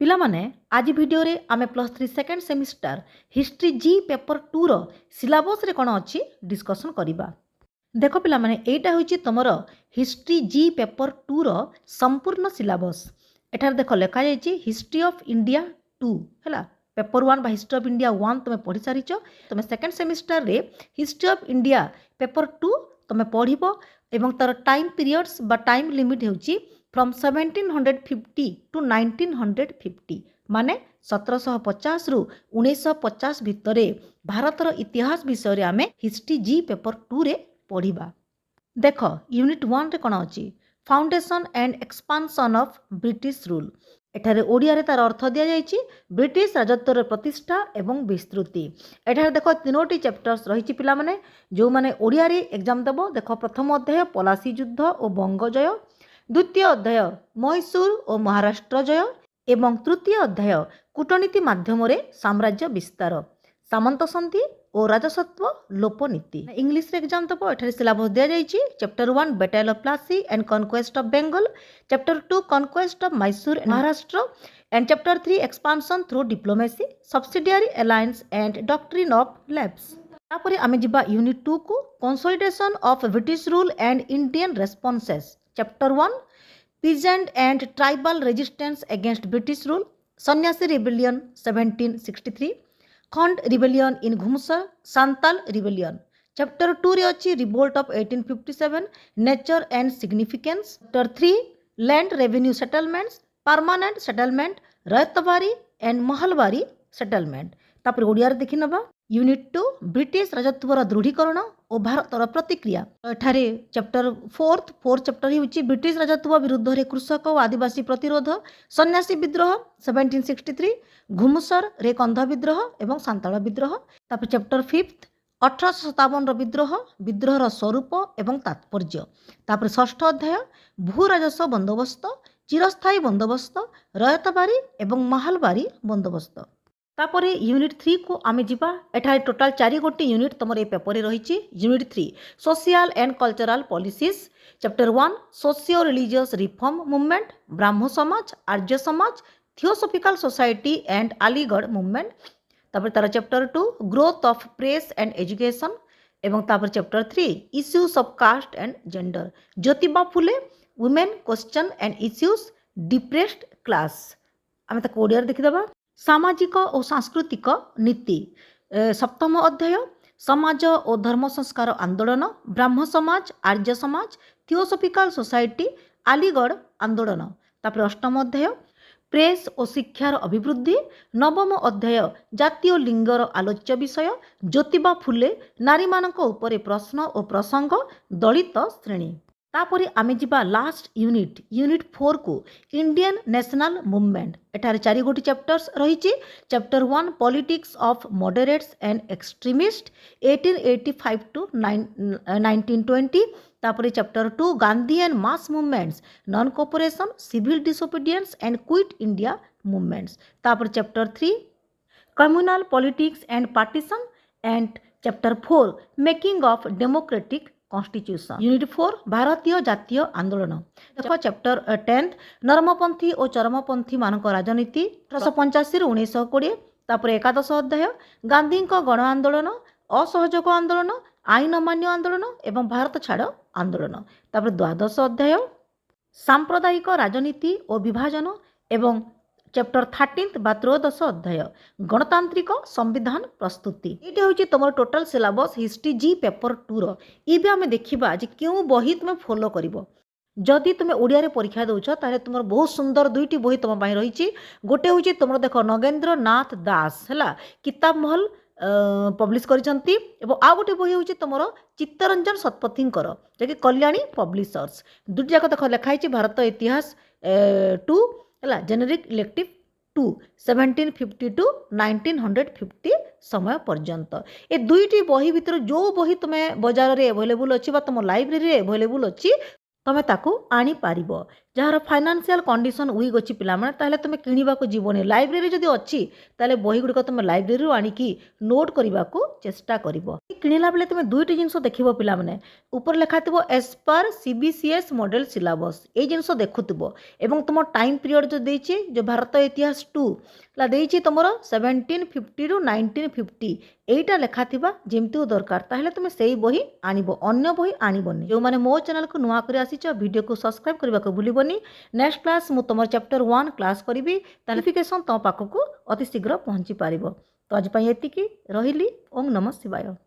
ପିଲାମାନେ ଆଜି ଭିଡ଼ିଓରେ ଆମେ +3 second semester history G paper 2ର ସିଲାବସ୍ରେ କ'ଣ ଅଛି ଡିସ୍କସନ୍ କରିବା। ଦେଖ ପିଲାମାନେ ଏଇଟା ହେଉଛି ତୁମର ହିଷ୍ଟ୍ରି ଜି ପେପର 2ର ସମ୍ପୂର୍ଣ୍ଣ ସିଲାବସ୍। ଏଠାରେ ଦେଖ ଲେଖାଯାଇଛି ହିଷ୍ଟ୍ରି ଅଫ୍ ଇଣ୍ଡିଆ 2 ହେଲା। ପେପର 1 ବା ହିଷ୍ଟ୍ରି ଅଫ୍ ଇଣ୍ଡିଆ 1 ତୁମେ ପଢ଼ି ସାରିଛ। ତୁମେ ସେକେଣ୍ଡ ସେମିଷ୍ଟାରରେ ହିଷ୍ଟ୍ରି ଅଫ୍ ଇଣ୍ଡିଆ ପେପର 2 ତୁମେ ପଢ଼ିବ ଏବଂ ତାର ଟାଇମ୍ ପିରିୟड्स ବା ଟାଇମ୍ ଲିମିଟ୍ ହେଉଛି फ्रॉम 1750 टू 1950 माने 1750 रु 1950 भितर भारतर इतिहास विषय आम हिस्ट्री जी पेपर 2 रे पढ़िबा। देख यूनिट 1 रे कौन अच्छी foundation and expansion of British rule. एठारे ओडिया रे तार अर्थ दिया जायछि ब्रिटिश राजत्वर प्रतिष्ठा एवं विस्तृति। एठारे देखो तीनोटी चैप्टर्स रही पिला माने जो माने ओडिया रे एग्जाम देबो। देखो प्रथम अध्याय पलासी युद्ध और बंगजय, द्वितीय अध्याय मैसूर और महाराष्ट्र जय एवं तृतीय अध्याय कूटनीति माध्यम साम्राज्य विस्तार, सामंत संधि और राजसत्व लोपनीति। इंग्लिश रे एग्जाम दबो। एठारे सिलेबस दिया जायछि chapter 1 battle of Plassey and conquest of Bengal, chapter 2 conquest of Mysore and Maharashtra and chapter 3 expansion through diplomacy, subsidiary alliance and doctrine of lapse. तापरे आमे जिबा यूनिट 2 को consolidation of British rule and Indian responses. Chapter 1 peasant and tribal resistance against British rule, Sannyasi rebellion 1763, Khond rebellion in Ghumsur, Santal rebellion. Chapter 2 रे अछि revolt of 1857, nature and significance. Chapter 3 land revenue settlements, permanent settlement, Ryotwari and Mahalwari settlement. तापर ओडिया रे देखि नबा unit 2 British राजत्वर दृढ़ीकरण और भारतर प्रतिक्रिया। एठारे chapter 4 chapter होची ब्रिटिश राजत्व विरुद्ध रे कृषक और आदिवासी प्रतिरोध, सन्यासी विद्रोह 1763, घुमसर रे कंध विद्रोह एवं सांताल विद्रोह। तापर चैप्टर 5 1857 विद्रोहर स्वरूप एवं तात्पर्य। तापर षष्ठ अध्याय भू राजस्व बंदोबस्त, चिरस्थायी बंदोबस्त, रयतबारी एवं महलबारी बंदोबस्त। तापरे यूनिट 3 को आमे जिबा। एठारे टोटाल 4 गोटी यूनिट तमरे पेपर रही। Unit 3 social and cultural policies. Chapter 1 socio religious reform movement, Brahmo Samaj, Arya Samaj, theosophical society and Aligarh movement. तापर तार chapter 2 growth of press and education एवं तापर chapter 3 issues of caste and gender, Jyotiba Phule women question and issues depressed class. आमे ताको ओडिया रे देखिदबा। सामाजिक और सांस्कृतिक नीति सप्तम अध्याय समाज और धर्म संस्कार आंदोलन, ब्राह्म समाज, आर्य समाज, थियोसॉफिकल सोसाइटी, अलीगढ़ आंदोलन। तापर अष्टम अध्याय प्रेस और शिक्षार अभिवृद्धि, नवम अध्याय जातीय लिंगर आलोच्य विषय, ज्योतिबा फुले नारी मानक उपरे प्रश्न और प्रसंग, दलित श्रेणी। तापरे आमे जिबा लास्ट यूनिट 4 को इंडियन नेशनल मूवमेंट। एठारे 4 गोटी चैप्टर्स रही। Chapter 1 politics of moderates and extremist 1885 to 1920। तापरे chapter 2 Gandhi and mass movements, non cooperation, civil disobedience and quit India movements. तापर chapter 3 communal politics and partition and chapter 4 making of democratic constitution. Unit 4 भारतीय जातीय आंदोलन। देखो chapter 10 नरमपंथी और चरमपंथी मानक राजनीति 1885 रु 1920। तापर एकादश अध्याय गांधी गण आंदोलन, असहयोग आंदोलन, आईन अमान्य आंदोलन एवं भारत छाड़ आंदोलन। तापर द्वादश अध्याय सांप्रदायिक राजनीति और विभाजन एवं चैप्टर 13 बा त्रयोदश अध्याय गणतांत्रिक संविधान प्रस्तुति। ये हूँ तुम टोटाल सिलेबस हिस्ट्री जी पेपर 2 रो। ये आम देखा जे क्यों बही तुम फॉलो कर। जदि तुम ओडिया रे परीक्षा दौच ताले तुम बहुत सुंदर 2टी बही तुम रही। गोटे हूँ तुम देख नगेंद्र नाथ दास है किताब महल पब्लिश करिसंती एवं आ गोटे बही हूँ तुम चित्तरंजन शतपथी जे कि कल्याणी पब्लिशर्स। 2टी जाक देख लिखाई भारत इतिहास 2 है जेनेरिक इलेक्टिव 2 1750 टू 1950 समय पर्यंत। ए 2टी बही भितर जो बही तुम्हें बाजार में एभेलेबुल अच्छी तुम लाइब्रेरी एभेलेबुल अच्छी ତମେ ତାକୁ ଆଣିପାରିବ। ଯାହାର ଫାଇନାନ୍ସିଆଲ କଣ୍ଡିସନ୍ ୱିକ୍ ଅଛି ପିଲାମାନେ, ତାହେଲେ ତୁମେ କିଣିବାକୁ ଯିବନି। ଲାଇବ୍ରେରୀ ଯଦି ଅଛି ତାହେଲେ ବହିଗୁଡ଼ିକ ତୁମେ ଲାଇବ୍ରେରୀରୁ ଆଣିକି ନୋଟ୍ କରିବାକୁ ଚେଷ୍ଟା କରିବ। କିଣିଲା ବେଳେ ତୁମେ ଦୁଇଟି ଜିନିଷ ଦେଖିବ ପିଲାମାନେ, ଉପରେ ଲେଖାଥିବ as per CBCS model syllabus, ଏଇ ଜିନିଷ ଦେଖୁଥିବ। ଏବଂ ତୁମ ଟାଇମ୍ ପିରିୟଡ଼ ଯେଉଁ ଦେଇଛି, ଯେଉଁ ଭାରତ ଇତିହାସ 2 ହେଲା ଦେଇଛି ତୁମର 1750 ରୁ 1950, এইটা লেখা থিবা যেমতি দরকার, তাহলে তুমি সেই বহি আনিব, অন্য বহি আনিবনি। ଯେଉଁମାନେ ମୋ ଚ୍ୟାନେଲକୁ ନୂଆ କରି ଆସିଛ ଭିଡ଼ିଓକୁ ସବସ୍କ୍ରାଇବ୍ କରିବାକୁ ଭୁଲିବନି। ନେକ୍ସଟ କ୍ଲାସ୍ ମୁଁ ତୁମର ଚାପ୍ଟର 1 କ୍ଲାସ୍ କରିବି, ତାହେଲେ ନୋଟିଫିକେସନ୍ ତୁମ ପାଖକୁ ଅତି ଶୀଘ୍ର ପହଞ୍ଚି ପାରିବ। ତ ଆଜି ପାଇଁ ଏତିକି, ରହିଲି। ଓମ୍ ନମଃ ଶିବାୟ।